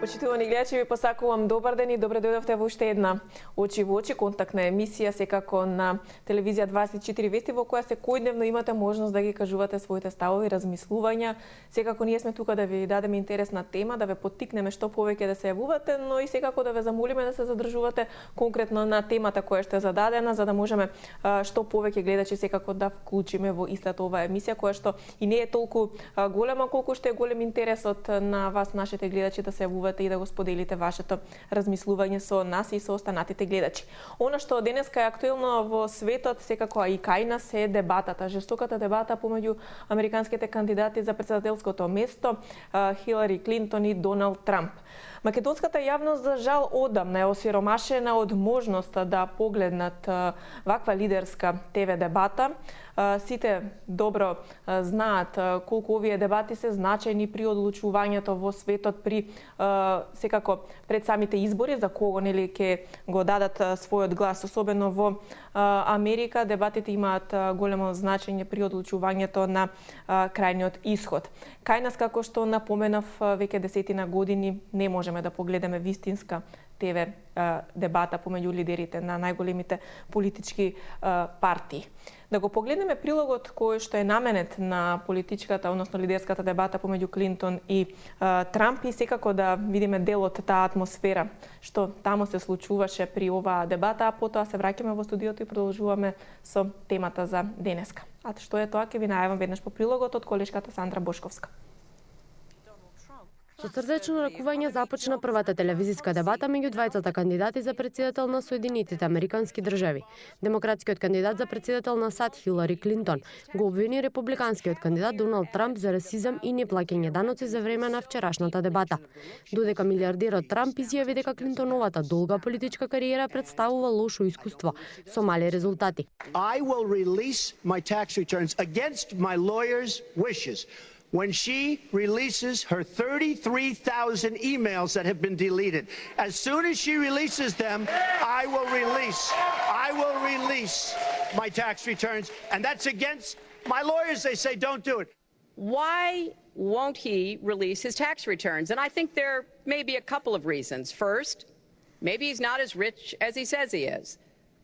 Почитувани гледачи, ви посакувам добар ден и добре дојдовте во уште една очи во очи контактна емисија, секако на телевизија 24 вести, во која секојдневно имате можност да ги кажувате своите ставови, размислувања. Секако ние сме тука да ви дадеме интересна тема, да ве поттикнеме што повеќе да се јавувате, но и секако да ве замолиме да се задржувате конкретно на темата која што е зададена, за да можеме што повеќе гледачи секако да вклучиме во истата оваа емисија, која што и не е толку голема колку што е голем интересот на вас, нашите гледачи, да се јавувате и да го споделите вашето размислување со нас и со останатите гледачи. Она што денеска е актуелно во светот, секако и кај нас, е дебатата, жестоката дебата помеѓу американските кандидати за председателското место, Хилари Клинтон и Доналд Трамп. Македонската јавност за жал одамна е осиромашена од можноста да погледнат ваква лидерска ТВ дебата. Сите добро знаат колку овие дебати се значајни при одлучувањето во светот, при секако пред самите избори за кого нели ќе го дадат својот глас, особено во Америка. Дебатите имаат големо значење при одлучувањето на крајниот исход. Кај нас, како што напоменав, веќе десетина години не можеме да погледаме вистинска ТВ дебата помеѓу лидерите на најголемите политички партии. Да го погледнеме прилогот кој што е наменет на политичката, односно лидерската дебата помеѓу Клинтон и Трамп, и секако да видиме дел од таа атмосфера што таму се случуваше при оваа дебата, а потоа се враќаме во студиото и продолжуваме со темата за денеска. А што е тоа, ќе ви најавам веднаш по прилогот од колешката Сандра Бошковска. Со срдечно ракување започна првата телевизиска дебата меѓу двајцата кандидати за председател на Соединетите Американски држави. Демократскиот кандидат за председател на САД Хилари Клинтон го обвини републиканскиот кандидат Доналд Трамп за расизам и неплаќање даноци за време на вчерашната дебата. Додека милиардерот Трамп изјави дека Клинтоновата долга политичка кариера представува лошо искуство со мали резултати. I will release my tax returns against my lawyer's wishes. When she releases her 33,000 emails that have been deleted. As soon as she releases them, I will release my tax returns, and that's against my lawyers. They say don't do it. Why won't he release his tax returns? And I think there may be a couple of reasons. First, maybe he's not as rich as he says he is.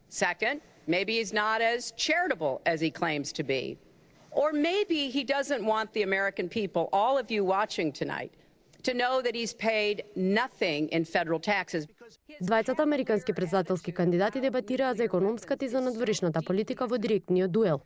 Second, maybe he's not as charitable as he claims to be. Or maybe he doesn't want the American people, all of you watching tonight, to know that he's paid nothing in federal taxes. Двајцата американски председателски кандидати дебатираа за економската и за надворешната политика во директниот дуел.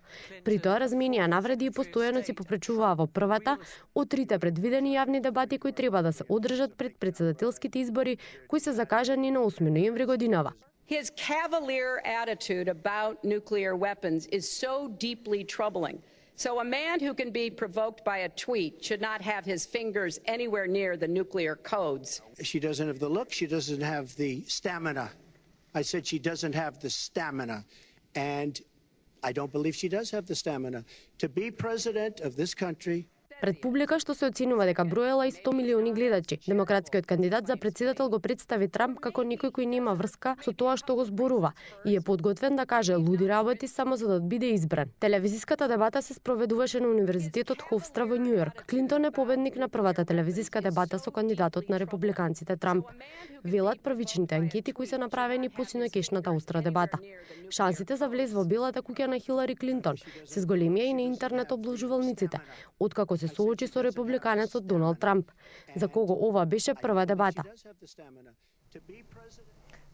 При тоа разменија навреди и постојано си попречуваа во првата од трите предвидени јавни дебати кои треба да се одржат пред председателските избори, кои се закажани на 8 ноември годинава. His cavalier attitude about nuclear weapons is so deeply troubling. So a man who can be provoked by a tweet should not have his fingers anywhere near the nuclear codes. She doesn't have the look. She doesn't have the stamina. I said she doesn't have the stamina. And I don't believe she does have the stamina. To be president of this country, Пред публика што се оценува дека броела и 100 милиони гледачи, демократскиот кандидат за председател го представи Трамп како некој кој нема врска со тоа што го зборува и е подготвен да каже луди работи само за да биде избран. Телевизиската дебата се спроведуваше на Универзитетот Хофстра во Њу Јорк. Клинтон е победник на првата телевизиска дебата со кандидатот на републиканците Трамп. Велат првичните анкети кои се направени по синоќешната остра дебата. Шансите за влез во Белата куќа на Хилари Клинтон се зголемија и на интернет обложувалниците, откако се соочи со републиканецот Доналд Трамп, за кого ова беше прва дебата.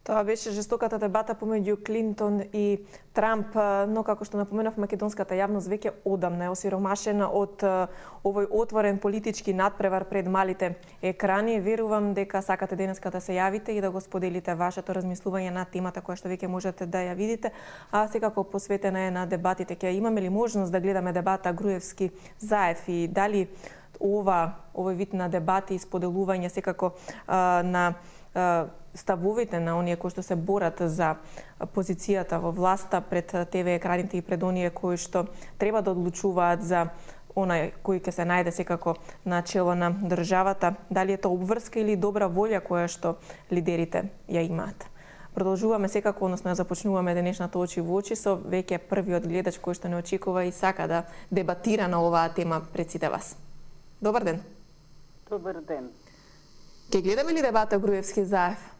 Тоа беше жестоката дебата помеѓу Клинтон и Трамп, но како што напоменав, македонската јавност веќе одамна е осиромашена од овој отворен политички надпревар пред малите екрани. Верувам дека сакате денеска да се јавите и да го споделите вашето размислување на темата која што веќе можете да ја видите, а секако посветена е на дебатите. Ќе имаме ли можност да гледаме дебата Груевски Заев и дали овој вид на дебати и споделување секако на ставовите на оние кои што се борат за позицијата во власта пред ТВ екраните и пред оние кои што треба да одлучуваат за онај кој ќе се најде секако на чело на државата, дали е тоа обврска или добра волја која што лидерите ја имаат. Продолжуваме секако, односно ја започнуваме денешната очи во очи со веќе првиот гледач кој што не очекува и сака да дебатира на оваа тема пред сите вас. Добар ден. Добар ден. Ке гледаме ли дебата Груевски Заев?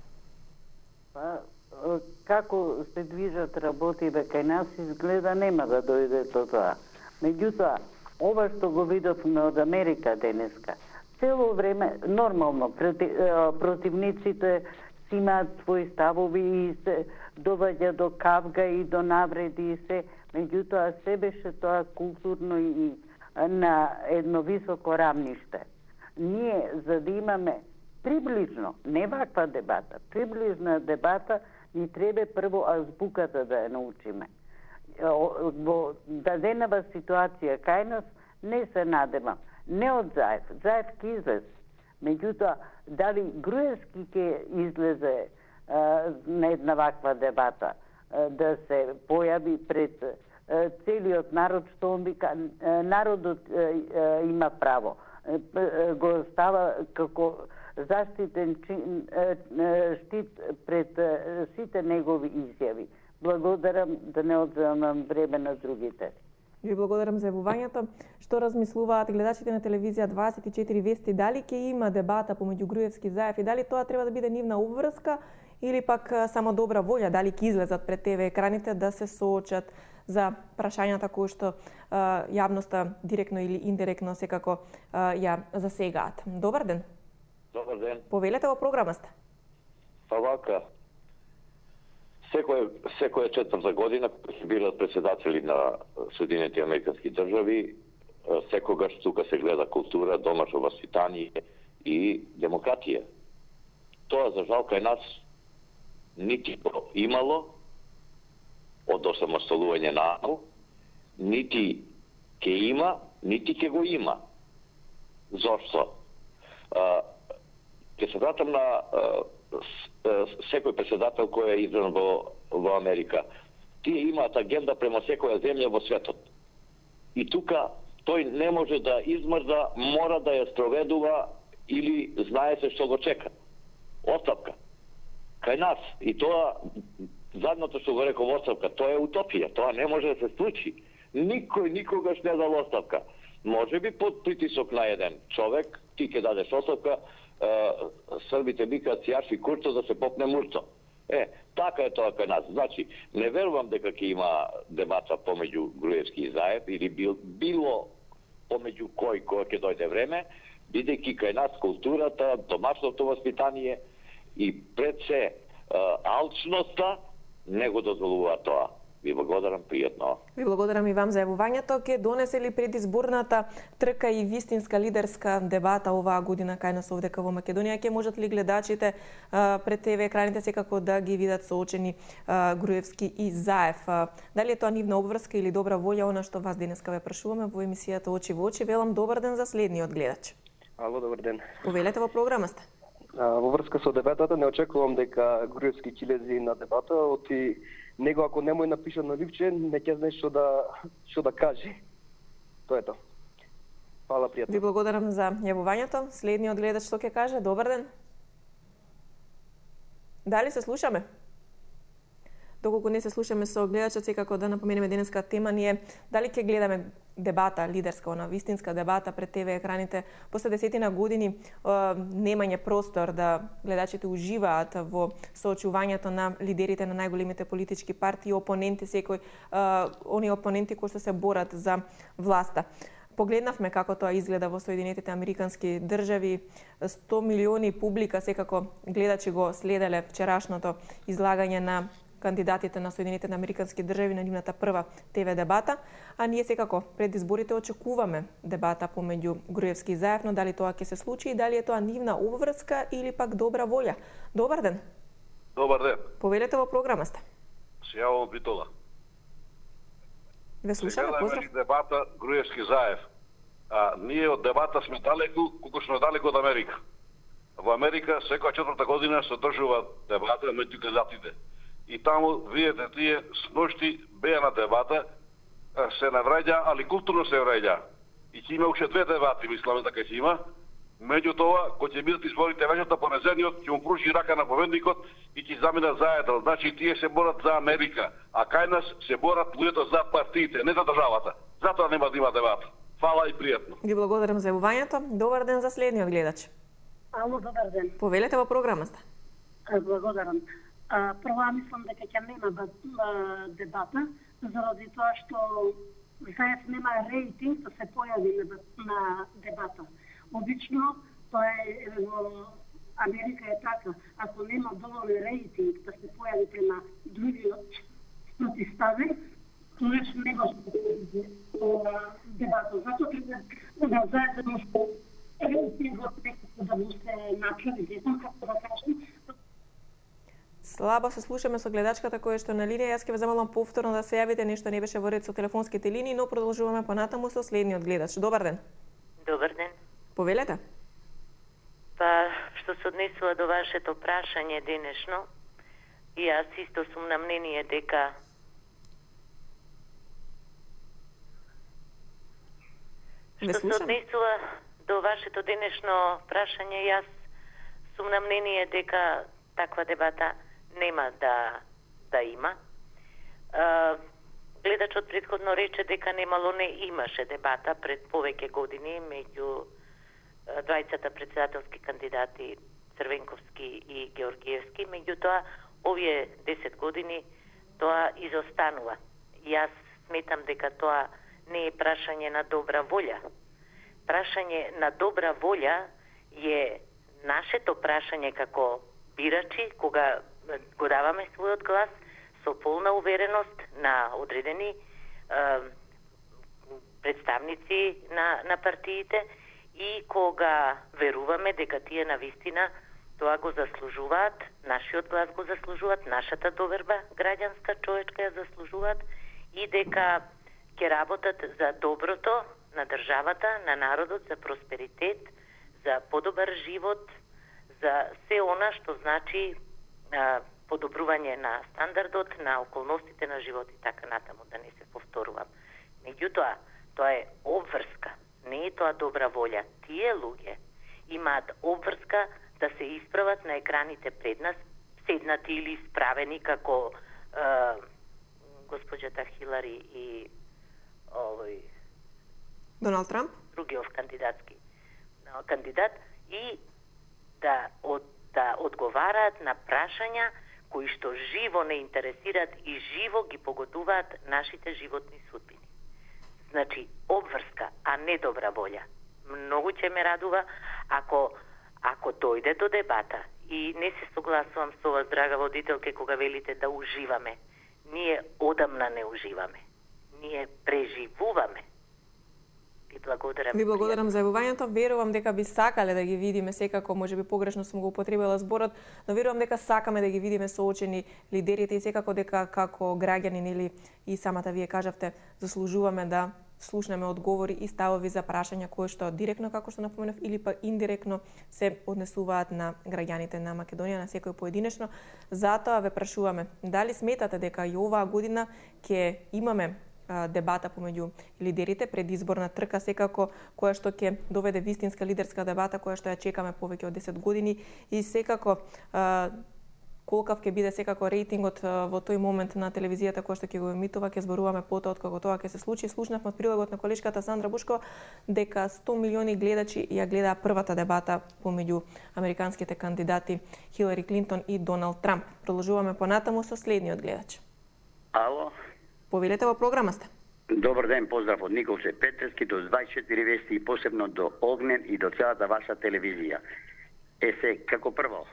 Па, како се движат работите кај нас, изгледа нема да дојде до тоа. Меѓутоа, ова што го видовме од Америка денеска, цело време, нормално, противниците си имаат своји ставови и се доваѓа до кавга и до навреди и се, меѓутоа се беше тоа културно и на едно високо рамниште. Ние, за да имаме приближно, не ваква дебата, приближна дебата, ни треба прво азбуката да ја научиме. Во даденава ситуација кај нас не се надевам. Не од Заев. Заев ке излез. Меѓутоа, дали Груевски ке излезе на една ваква дебата, да се појави пред целиот народ, што он вика, народот има право. Го става како заштитен штит пред сите негови изјави. Благодарам, да не одземам време на другите. Ви благодарам за јавувањето. Што размислуваат гледачите на телевизија 24 вести, дали ќе има дебата помеѓу Груевски и Заев и дали тоа треба да биде нивна обврска или пак само добра волја, дали ќе излезат пред ТВ екраните да се соочат за прашањата кои што јавноста директно или индиректно секако ја засегаат. Добар ден. Добар ден. Повелете во програма сте. Па вака, секоја четврта година, кога се бират председатели на Соединените Американски држави, секогаш тука се гледа култура, домашно васпитание и демократија. Тоа, за жал, кај нас нити го имало од осамосталување на АНУ, нити ќе има, нити ќе го има. Зошто? Ќе се вратам на секој председател кој е избран во Америка. Тие имаат агенда према секоја земја во светот. И тука тој не може да измрза, мора да ја спроведува или знае се што го чека. Оставка. Кај нас. И тоа, задното што го реков оставка, тоа е утопија. Тоа не може да се случи. Никој никогаш не дал оставка. Може би под притисок на еден човек, ти ќе дадеш оставка, србите викаат сјаши курто да се попне мурто. Така е тоа кај нас. Значи, не верувам дека ќе има дебата помеѓу Груевски и Заев или било помеѓу кој ќе дојде време, бидејќи кај нас културата, домашното васпитание и пред се алчноста не го дозволува тоа. Ви благодарам, пријатно. Ви благодарам и вам за јавувањето. Ке донесе ли предизборната трка и вистинска лидерска дебата оваа година кај нас овдека во Македонија? Ке можат ли гледачите пред ТВ екраните секако да ги видат соочени Груевски и Заев? Дали е тоа нивна обврска или добра волја, она што вас денеска ве прашуваме во емисијата Очи во очи? Велам добар ден за следниот гледач. Ало, добар ден. Повелете, во програма сте. Во врска со дебатата не очекувам дека Груевски ќе лези на дебата, оти него ако не му напиша на ливче, не ќе знае што да каже. Тоа е тоа. Фала, пријатно. Ви благодарам за јавувањето. Следниот гледач што ќе каже? Добар ден. Дали се слушаме? Доколку не се слушаме со гледачот, секако да напоменеме денеска тема ни е дали ќе гледаме дебата лидерска, она вистинска дебата пред ТВ екраните. После 10 години немање простор да гледачите уживаат во соочувањето на лидерите на најголемите политички партии, опоненти, секој оние опоненти кои се борат за власта. Погледнавме како тоа изгледа во Соединетите Американски држави. 100 милиони публика секако гледачи го следеле вчерашното излагање на кандидатите на Соединетите Американски држави на нивната прва ТВ дебата, а ние секако пред изборите очекуваме дебата помеѓу Груевски и Заев, но дали тоа ќе се случи и дали е тоа нивна обврска или пак добра волја. Добар ден. Добар ден. Повелете, во програма сте. Се јавам од Битола. Ве слушаме, поздрав. Сега дебата Груевски Заев. Ние од дебата сме далеку, колку сме далеку од Америка. Во Америка секоја четврта година се одржува дебата меѓу кандидатите. И таму, видите, тие сношти беа на дебата, се навраѓа, али културно се враѓа. И ќе има уште две дебати, мисламе дека ќе има. Меѓутоа, кој ќе бидат изборите вечерта, понеделниот ќе му пружи рака на победникот и ќе заминат заедно. Значи, тие се борат за Америка, а кај нас се борат луѓето за партиите, не за државата. Затоа нема да има дебата. Фала и пријатно. Ви благодарам за јавувањето. Добар ден за следниот гледач. Ало, добар ден. Повелете во програма сте. Благодарам. Прво, мислам дека ќе нема дебата, заради тоа што Заев нема рейтинг да се појави на дебата. Обично, тоа е во Америка е така. Ако нема доволен рейтинг да се појави према другиот протиставен, тогаш не го дебата. Зато треба да заедно што рейтингот некако да му се направи, не знам како да кажем. Слабо се слушаме со гледачката која што на линија. Јас ќе ве замолам повторно да се јавите, нешто не беше во ред со телефонските линии, но продолжуваме понатаму со следниот гледач. Добар ден. Добар ден. Повелете. Па, што се однесува до вашето прашање денешно, и јас исто сум на мнение дека што се однесува до вашето денешно прашање, јас сум на мнение дека таква дебата нема да има. Гледачот претходно рече дека немало, не имаше дебата пред повеќе години меѓу двајцата председателски кандидати Црвенковски и Георгиевски, меѓутоа овие 10 години тоа изостанува. Јас сметам дека тоа не е прашање на добра волја. Прашање на добра волја е нашето прашање како бирачи, кога го даваме својот глас со полна увереност на одредени представници на партиите и кога веруваме дека тие навистина тоа го заслужуваат, нашиот глас го заслужуваат, нашата доверба граѓанска, човечка ја заслужуваат и дека ќе работат за доброто на државата, на народот, за просперитет, за подобар живот, за се она што значи подобрување на стандардот, на околностите на живот и така натаму, да не се повторувам. Меѓутоа, тоа е обврска, не е тоа добра волја. Тие луѓе имаат обврска да се исправат на екраните пред нас, седнати или справени како госпоđата Хилари и Доналд Трамп, другиот кандидат и да одговараат на прашања кои што живо не интересираат и живо ги погодуваат нашите животни судбини. Значи, обврска, а не добра волја. Многу ќе ме радува ако дојде до дебата и не се согласувам со вас, драга водителке, кога велите да уживаме. Ние одамна не уживаме. Ние преживуваме. Ви благодарам за јавувањето. Верувам дека би сакале да ги видиме, секако можеби погрешно сум го употребила зборот, но верувам дека сакаме да ги видиме соочени лидерите и секако дека како граѓанин или и самата вие кажавте, заслужуваме да слушнеме одговори и ставови за прашања кои што директно, како што напоменав, или па индиректно се однесуваат на граѓаните на Македонија, на секој поединечно. Затоа ве прашуваме, дали сметате дека и оваа година ќе имаме дебата помеѓу лидерите, предизборна трка секако, која што ќе доведе вистинска лидерска дебата, која што ја чекаме повеќе од 10 години и секако колкав ќе биде секако рейтингот во тој момент на телевизијата која што ќе го емитува, ќе зборуваме потоа од како тоа ќе се случи. Слушнавме од прилогот на колешката Сандра Бушкова дека 100 милиони гледачи ја гледаа првата дебата помеѓу американските кандидати Хилари Клинтон и Доналд Трамп. Продолжуваме понатаму со следниот гледач. Ало. Повелете во програма сте. Добар ден, поздрав од Николче Петрски до 24 вести и посебно до Огнен и до целата ваша телевизија. Како прво,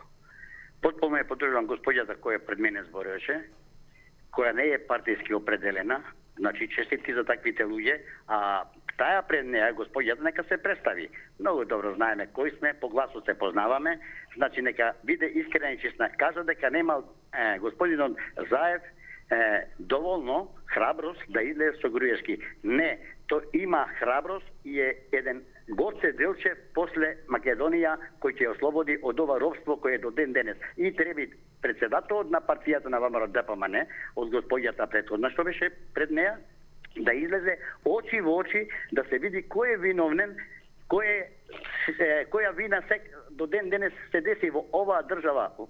потполно ја поддржувам господјата која пред мене збореше, која не е партиски определена, значи честитки за таквите луѓе, а таа пред неја господјата нека се представи. Многу добро знаеме кои сме, по гласот се познаваме, значи нека биде искрена и честна. Кажа дека немал господинот Заев доволно храброст да излезе со Груевски. Не, то има храброст и е еден Гоце Делчев после Македонија кој ќе ослободи од ова робство кој е до ден денес. И треба председателот на партијата на ВМРО ДПМН од господјата претходна што беше пред неја да излезе очи во очи да се види кој е виновен која вина до ден денес се деси во оваа држава во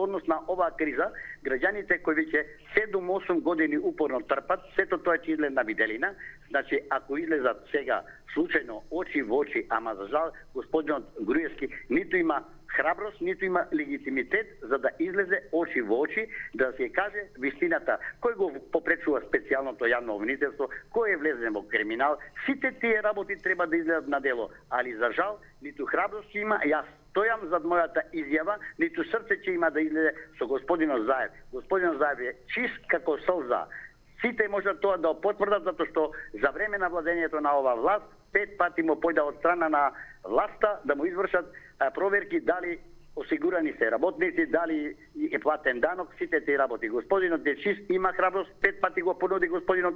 однос на оваа криза, граѓаните кои веќе 7-8 години упорно трпат, сето тоа ќе излезе на виделина. Значи, ако излезат сега случајно очи во очи, ама за жал господинот Груевски ниту има храброст, ниту има легитимитет за да излезе очи во очи, да се каже вистината. Кој го попречува специјалното јавно обвинителство, кој е влезен во криминал, сите тие работи треба да излезат на дело, али за жал ниту храброст има. Јас стојам зад мојата изјава, ниту срце ќе има да излезе со господинот Заев. Господинот Заев е чист како сълза. Сите можат тоа да потврдат, затоа што за време на владењето на оваа власт 5 пати му појда од страна на власта да му извршат проверки дали осигурани се работници, дали е платен данок, сите тие работи. Господинот е чист, има храброст, 5 пати го понуди господинот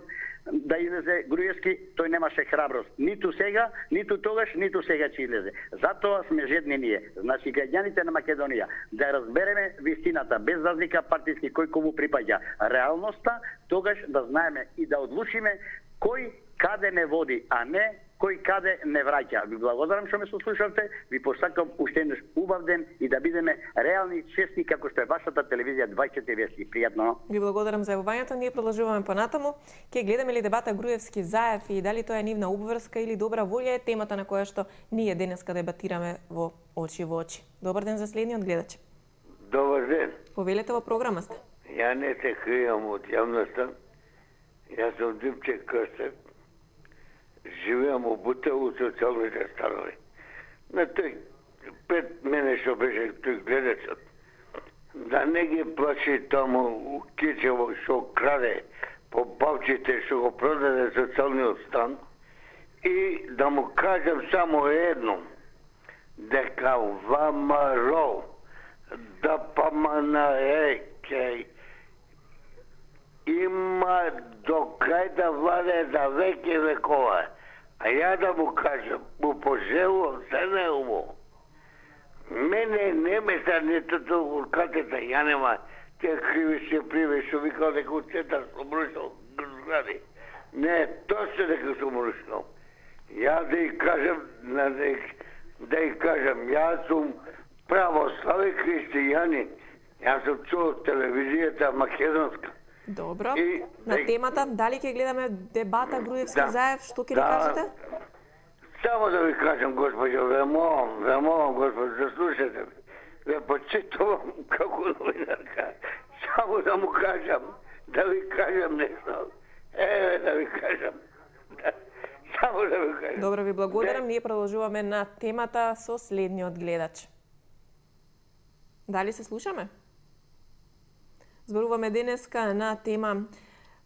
да излезе Груевски, тој немаше храброст. Ниту сега, ниту тогаш, ниту сега ќе излезе. Затоа сме жедни ние. Значи, граѓаните на Македонија, да разбереме вистината, без разлика партиски кој кому припаѓа реалноста, тогаш да знаеме и да одлучиме кој каде не води, а не кој каде не враќа. Ви благодарам што ме сослушавте, ви посакам уште еднаш убав ден и да бидеме реални, честни како што е вашата телевизија 24 вести. Пријатно. Ви благодарам за јавувањето. Ние продолжуваме понатаму. Ке гледаме ли дебата Груевски Заев и дали тоа е нивна обврска или добра волја е темата на која што ние денеска дебатираме во очи во очи. Добар ден за следниот гледач. Добар ден. Повелете во програма сте. Ја не се кријам од јавноста. Јас сум Димче Крстев. Живеам во Бутево, социјалните станови. На тој пред мене што беше тој гледачот, да не ги плаши таму у Кичево што краде по бавчите што го продаде социјалниот стан и да му кажам само едно, дека ВМРО да ПМНЕ има до крај да владе за веќе векова. А ја да му кажам, му пожелувам се неумо. Мене не ме са нето од катета, ја нема те кривише приве што викал дека од центар сум рушнал згради. Не, точно дека сум рушнал. Ја да ја кажам, јас сум православен христијанин. Јас сум чуo телевизијата македонска. Добро. На темата, дали ќе гледаме дебата Груевски Заев, што ќе ни кажете? Само да ви кажам, госпоđo, ве молам, госпоđo, да слушате ме. Ве почитувам како новинарка. Само да му кажам, да ви кажам нешто. Да ви кажам. Само да ви кажам. Добро, ви благодарам. Ние продолжуваме на темата со следниот гледач. Дали се слушаме? Зборуваме денеска на тема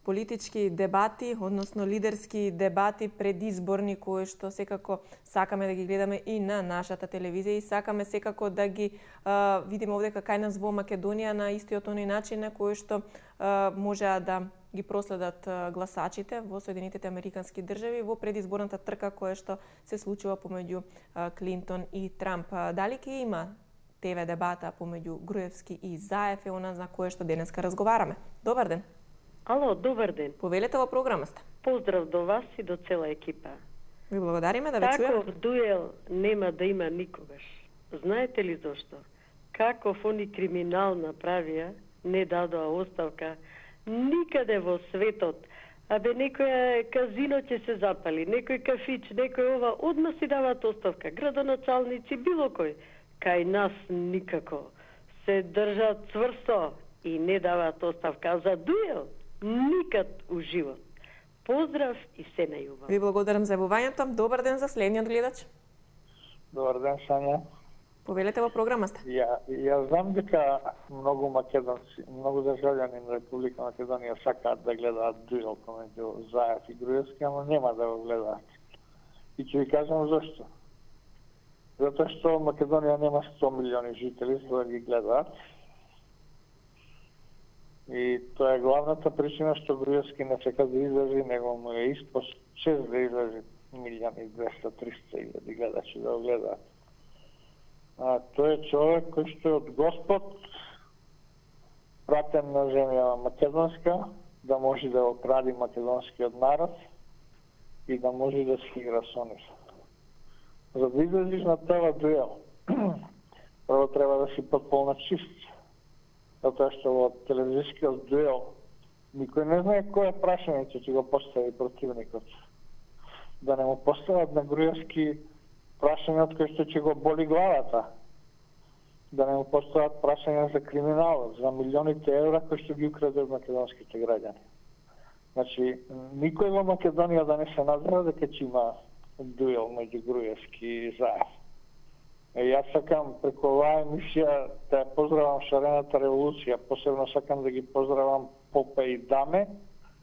политички дебати, односно лидерски дебати предизборни, кои што секако сакаме да ги гледаме и на нашата телевизија и сакаме секако да ги видиме овдека кај нас во Македонија на истиот оној начин на кој што можеа да ги проследат гласачите во Соединетите Американски држави во предизборната трка која што се случува помеѓу Клинтон и Трамп. Дали ќе има ТВ дебата помеѓу Груевски и Заев е она за кое што денеска разговараме. Добар ден. Ало, добар ден. Повелете во програма сте. Поздрав до вас и до цела екипа. Ви благодариме да ве чуеме. Таков дуел нема да има никогаш. Знаете ли зошто? Каков они криминал направија, не дадоа оставка никаде во светот. Абе, некоја казино ќе се запали, некој кафич, некој ова, одма си даваат оставка. Градоначалници, било кој. Кај нас никако. Се држат цврсто и не даваат оставка. За дуел никад у живот. Поздрав и се најубав. Ви благодарам за јавувањето. Добар ден за следниот гледач. Добар ден, Сања. Повелете во програма сте. Ја знам дека многу македонци, многу државјани на Република Македонија сакаат да гледаат дуел помеѓу Заев и Груевски, ама нема да го гледаат. И ќе ви кажам зашто. Затоа што Македонија нема 100 милиони жители за да ги гледаат. И тоа е главната причина што Груевски не сека да излези, него му е испод 6 да излези 1.200.000-300.000 гледачи да го гледаат. Тој е човек кој што е од Господ пратен на земја македонска, да може да го кради македонскиот народ и да може да се игра со нив. За да излезиш на това дуел, прво треба да си потполно чист. Затоа што во телевизискиот дуел никој не знае кој прашање ќе го постави противникот. Да не му постават на Груевски прашање од кој што ќе го боли главата. Да не му постават прашања за криминал, за милионите евра кои што ги украде од македонските граѓани. Значи, никој во Македонија да не се надзира дека ќе има дуел меѓу Груевски и Заев. Јас сакам преку оваа емисија да поздравам Шарената револуција, посебно сакам да ги поздравам Попе и Даме,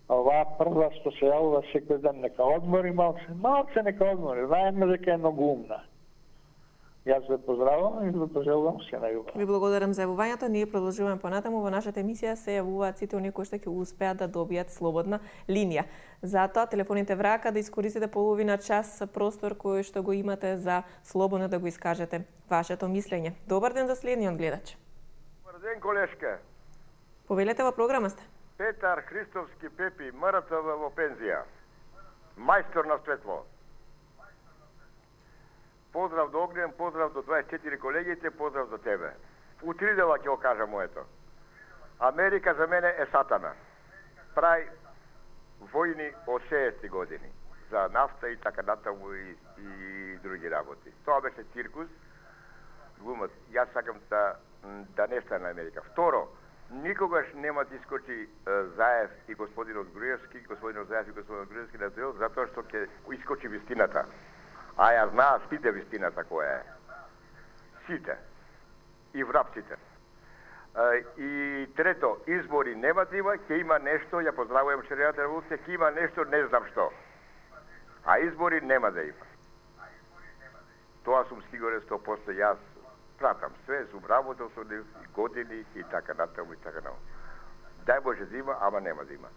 а оваа прва што се јавува секој ден, нека одмори малце нека одмори, знаеме дека е многу умна. Јас ве поздравам и ве пожелувам се најубаво. Ви благодарам за јавувањето. Ние продолжуваме понатаму. Во нашата емисија се јавуваат сите оние кои што ќе успеат да добијат слободна линија. Затоа телефоните врака да искористите половина час простор кој што го имате за слободно да го искажете вашето мислење. Добар ден за следниот гледач. Добар ден, колешка. Повелете во програма сте. Петар Христовски Пепи, МРТВ во пензија. Мајстор на светло. Поздрав до Огнен, поздрав до 24 колегите, поздрав до тебе. У 3 дела ќе го кажам моето. Америка за мене е сатана. Прави војни од 60 години. За нафта и така натаму и други работи. Тоа беше циркус. Глумат. Јас сакам да не стане Америка. Второ, никогаш нема да искочи Заев и господинот Груевски, господинот Заев и господинот Груевски на дуел, затоа што ќе искочи вистината. А ја знаат сите вистината која е. Сите. И врапците. И трето, избори нема да има, ќе има нешто, ја поздравувам Шарената револуција, ќе има нешто, не знам што. А избори нема да има. Тоа сум сигурен 100%, јас пратам све, сум работел со години и така натаму и така натаму. Дај Боже да има, ама нема да има.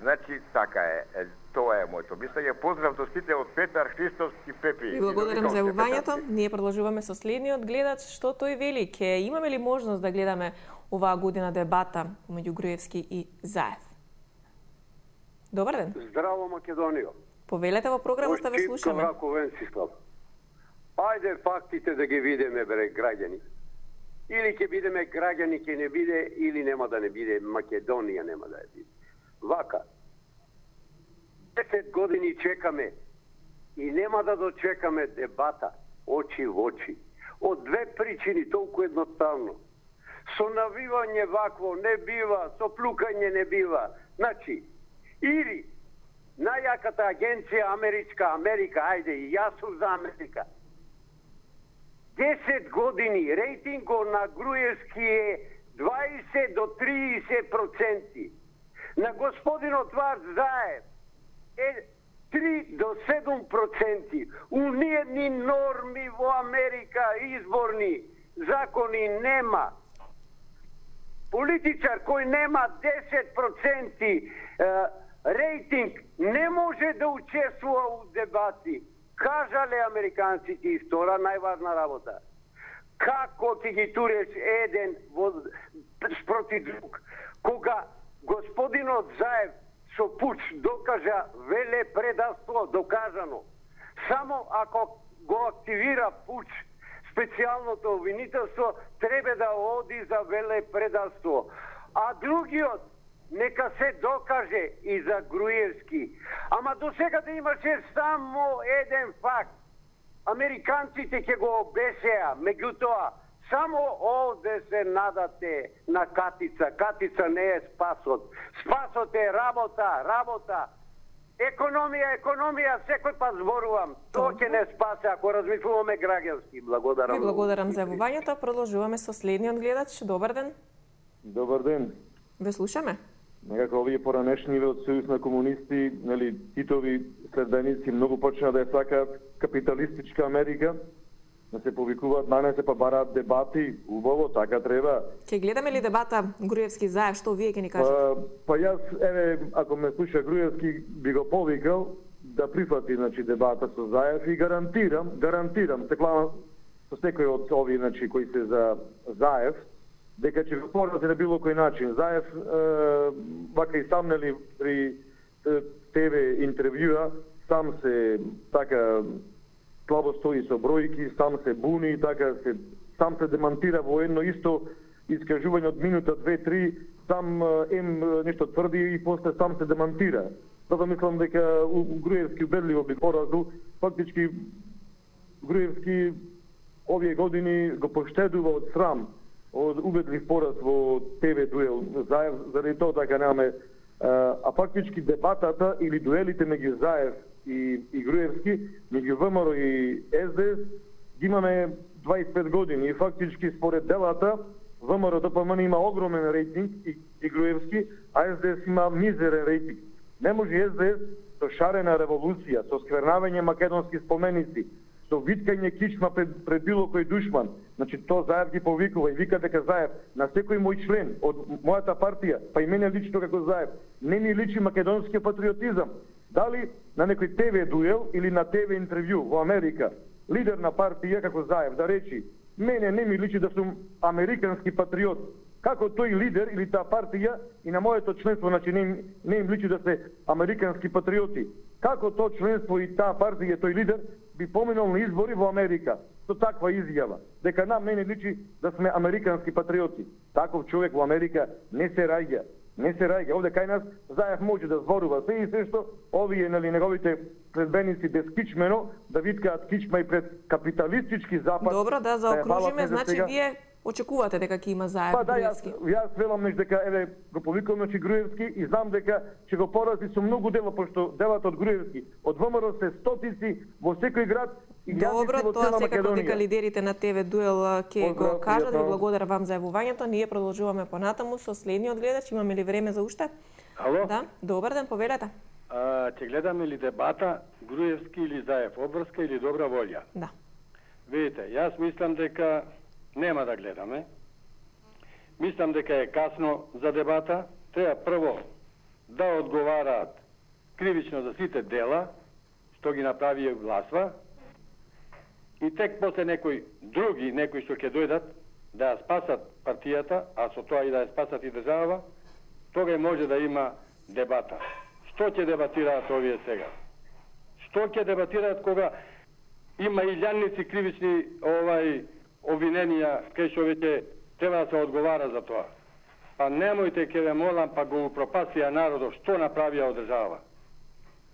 Значи, така е. Тоа е моето мислење. Поздрав до сите од Петар Христовски Пепи. Ви благодарам за јавувањето. Ние продолжуваме со следниот гледач. Што тој вели? Ке имаме ли можност да гледаме оваа година дебата меѓу Груевски и Заев? Добар ден. Здраво, Македонија. Повелете во програмата, ве слушаме. Ајде фактите да ги видиме, бре, граѓани. Или ќе бидеме граѓани, ќе не биде, или нема да не биде, Македонија нема да ја биде. Вака, 10 години чекаме и нема да дочекаме дебата очи в очи. Од две причини, толку едноставно. Со навивање вакво не бива, со плукање не бива. Значи, или најаката агенција Америка, ајде, и јас сум за Америка. 10 години рейтингот на Груевски е 20 до 30%. На господинот Вар Заев е 3 до 7%. Униедни норми во Америка, изборни закони нема. Политичар кој нема 10% рейтинг не може да учествува у дебати. Кажале американците и втора најважна работа. Како ќе ги туреш еден спроти друг? Кога господинот Заев со пуч докажа велепредавство, докажано. Само ако го активира пуч, специјалното обвинителство, треба да оди за велепредавство. А другиот, нека се докаже и за Груевски. Ама до сега да имаше само еден факт. Американците ќе го обесеа, меѓутоа, само овде се надате на катица. Катица не е спасот. Спасот е работа. Економија, секој пат зборувам. Тоа ќе не спасе ако размислуваме граѓански. Благодарам. Ви благодарам за јавувањето. Продолжуваме со следниот гледач. Добар ден. Добар ден. Ве слушаме. Некако овие поранешниве од Сојуз на комунисти, Титови следбеници многу почнаа да ја сакаат капиталистичка Америка, да се повикуваат на се, па бараат дебати, убаво, така треба. Ќе гледаме ли дебата Груевски Заев, што вие ќе ни кажете? Па јас, ако ме слуша Груевски, би го повикал да прифати, дебата со Заев и гарантирам, со секој од овие, кои се за Заев, дека ќе го порази на било кој начин. Заев, вака и сам, при ТВ интервјуа, сам се така слабо стои со бројки, сам се буни и така сам се демантира во едно исто искажување од минута 2-3, сам нешто тврди и после сам се демантира. Затоа мислам дека Груевски убедливо би поразил. Фактички Груевски овие години го поштедува од срам, од убедлив пораз во ТВ дуел Заев, заради тоа така немаме. А фактички дебатата или дуелите меѓу Заев и Груевски, меѓу ВМРО и СДС, ги имаме 25 години и фактички според делата ВМРО ДПМН има огромен рейтинг и Груевски, а СДС има мизерен рейтинг. Не може СДС со шарена револуција, со сквернавање македонски споменици, со виткање кичма пред било кој душман. Значи тоа Заев ги повикува и вика дека Заев на секој мој член од мојата партија, па и мене лично како Заев, не ми личи македонски патриотизам. Дали на некој ТВ дуел или на ТВ интервју во Америка, лидер на партија како Заев да речи мене не ми личи да сум американски патриот. Како тој лидер или таа партија и на моето членство, значи не им личи да се американски патриоти. Како тоа членство и таа партија, тој лидер, би поминал на избори во Америка со таква изјава, дека нам не личи да сме американски патриоти. Таков човек во Америка не се раѓа. Не се раѓа. Овде кај нас Заев може да зборува се и се што овие неговите следбеници безкичмено да виткаат кичма и пред капиталистички запад. Добро, да заокружиме, значи вие очекувате дека ќе има Заев Груевски? Јас велам дека еве го повикувам значи Груевски и знам дека ќе го порази со многу дела, пошто делата од Груевски од ВМРО се стотици во секој град и добро, тоа секако дека лидерите на ТВ дуел ќе го кажат. Ви благодарам вам за јавувањето. Ние продолжуваме понатаму со следниот гледач. Имаме ли време за уште? Ало? Да, добар ден, повелете. Ќе гледаме ли дебата Груевски или Заев, обврска или добра волја? Да. Видите, јас мислам дека нема да гледаме. Мислам дека е касно за дебата. Треба прво да одговараат кривично за сите дела, што ги направи и гласва, и тек после некои што ќе дојдат да ја спасат партијата, а со тоа и да ја спасат и држава, тога може да има дебата. Што ќе дебатираат овие сега? Што ќе дебатираат кога има илјадници кривични обвиненија кај што веќе треба да се одговара за тоа? Па немојте, ке ве молам, па го упропастија народот, што направија од држава.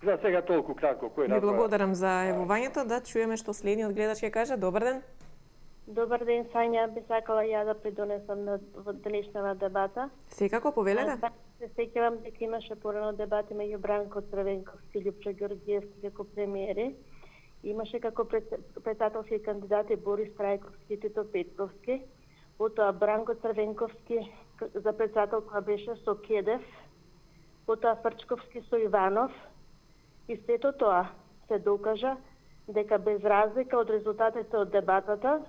За сега толку кратко. Кој Ви благодарам за јавувањето. Да чуеме што следниот гледач ќе каже. Добар ден. Добар ден, Сања. Би сакала ја да придонесам на денешната дебата. Секако, повелете. Се сеќавам дека имаше порано дебати меѓу Бранко Црвенковски и Љупчо Ѓорѓиевски како премиери. Имаше како председателски кандидати Борис Трајковски и Тито Петковски. Потоа Бранко Црвенковски за председател која беше со Кедев. Потоа Фрчковски со Иванов. И сето тоа се докажа дека без разлика од резултатите од дебатата,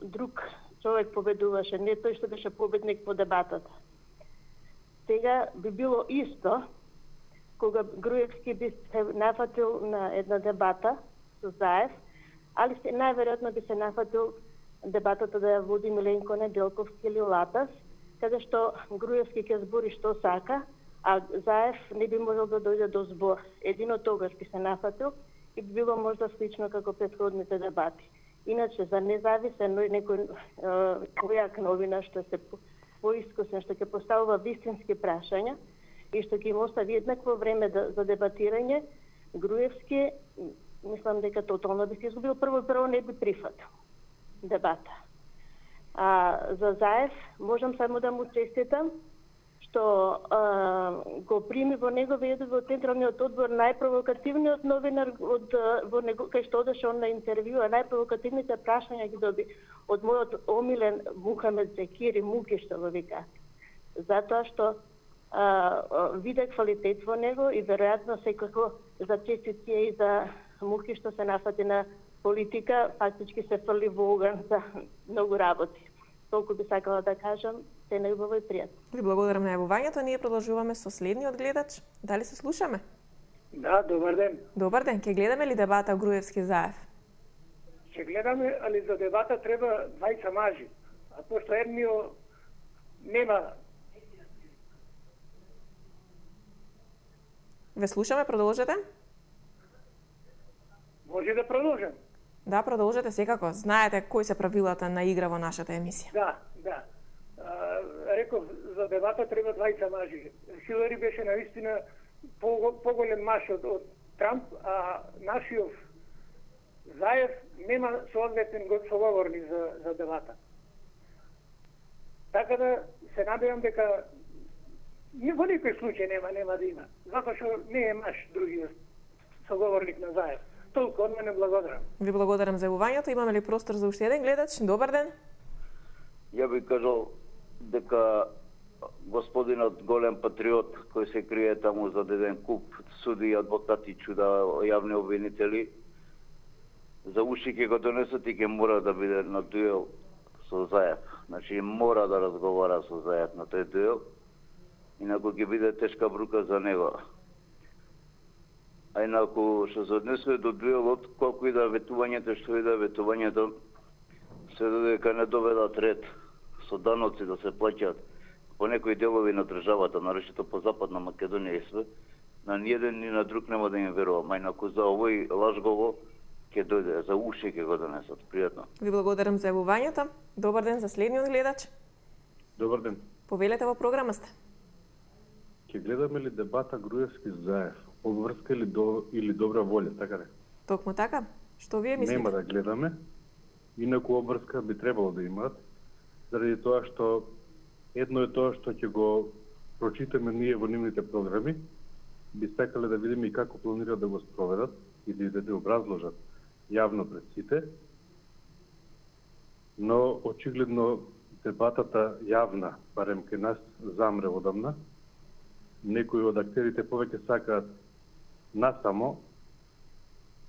друг човек победуваше, не тој што беше победник по дебатата. Сега би било исто кога Груевски би се нафатил на една дебата со Заев, али најверојатно би се нафатил дебатата да ја води Миленко Неделковски или Латас, каде што Груевски ќе збори што сака, а Заев не би можел да дојде до збор. Едино тогаш би се нафатил и би било можда слично како претходните дебати. Иначе за независен некој којак новина што се поискусен, што ќе поставува вистински прашања и што ќе им остави еднакво време за дебатирање, Груевски мислам дека тотално би се изгубил. Прво не би прифатил дебата. А за Заев можам само да му честитам што го прими во неговиот во Централниот одбор најпровокативниот новинар во него, кај што одеше он на интервју, а најпровокативните прашања ги доби од мојот омилен Мухамед Зекири Муки, што го вика. Затоа што виде квалитет во него и веројатно секако за честитие и за Муки што се нафати на политика, фактички се фрли во оган за многу работи. Толку би сакала да кажам, се најубаво и пријатно. Ви благодарам на јавувањето. Ние продолжуваме со следниот гледач. Дали се слушаме? Да, добар ден. Добар ден. Ќе гледаме ли дебата Груевски Заев? Ќе гледаме, али за дебата треба двајца мажи. А пошто едниот нема. Ве слушаме, продолжете. Може да продолжам? Да, продолжете секако. Знаете кои се правилата на игра во нашата емисија. Да. Реков, за дебата треба двајца мажи. Хилари беше наистина поголем маж од Трамп, а нашиот Заев нема соодветен соговорник за дебата. Така да се надевам дека во никој случај нема да има. Затоа што не е маж другиот соговорник на Заев. Толку од мене, благодарам. Ви благодарам за јавувањето. Имаме ли простор за уште еден гледач? Добар ден. Ја би кажал дека господинот голем патриот кој се крие таму за еден куп суди, адвокати, чуда, јавни обвинители, за уши ќе го донесат и ќе мора да биде на дуел со Заев. Значи мора да разговара со Заев на тој дуел, инаку ќе биде тешка брука за него. А инаку што се однесува до дуелот, колку и да ветувањето, што и да ветувањето, се додека не доведат ред со даноци да се плаќаат по некои делови на државата, нарешито по Западна Македонија и све, на ниеден ни на друг нема да им верувам. А инаку за овој лажгово ќе дојде, за уши ќе го донесат. Пријатно. Ви благодарам за јавувањето. Добар ден за следниот гледач. Добар ден. Повелете во програма сте. Ќе гледаме ли дебата Груевски-Заев? Обврска или добра волја, така ли? Токму така. Што вие мислите? Нема да гледаме. Инаку обврска би требало да имаат, заради тоа што едно е тоа што ќе го прочитаме ние во нивните програми, би сакале да видиме и како планираат да го спроведат и да образложат јавно пред сите, но очигледно дебатата јавна, барем кај нас, замре одамна. Некои од актерите повеќе сакаат насамо,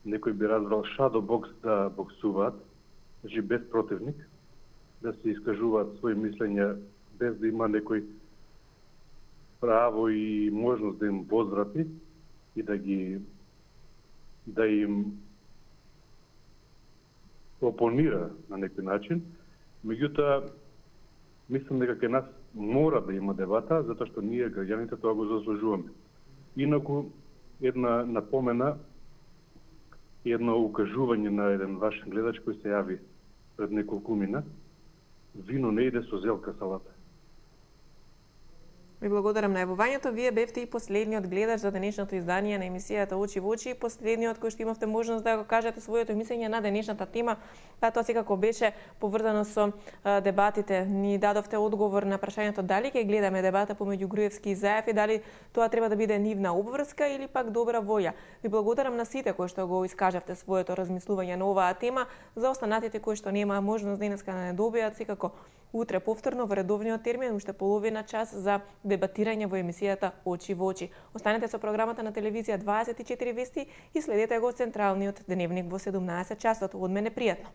некој би разбрал шадо бокс да боксуваат, значи без противник, да се искажуваат своји мислења без да има некој право и можност да им возврати и да им опонира на некој начин. Меѓутоа, мислам дека кај нас мора да има дебата, затоа што ние, граѓаните, тоа го заслужуваме. Инаку, една напомена, едно укажување на еден ваш гледач кој се јави пред неколку мина, вино не иде со зелка салата. Ви благодарам на јавувањето. Вие бевте и последниот гледач за денешното издание на емисијата Очи во очи, последниот кој што имавте можност да го кажете своето мислење на денешната тема. Тоа секако беше поврзано со дебатите. Ни дадовте одговор на прашањето дали ќе гледаме дебата помеѓу Груевски и Заев и дали тоа треба да биде нивна обврска или пак добра волја. Ви благодарам на сите кои што го искажавте своето размислување на оваа тема. За останатите кои што нема можност денеска да не добијат, секако утре повторно во редовниот термин, уште половина час за дебатирање во емисијата Очи во очи. Останете со програмата на телевизија 24 вести и следете го централниот дневник во 17 часот. Од мене пријатно.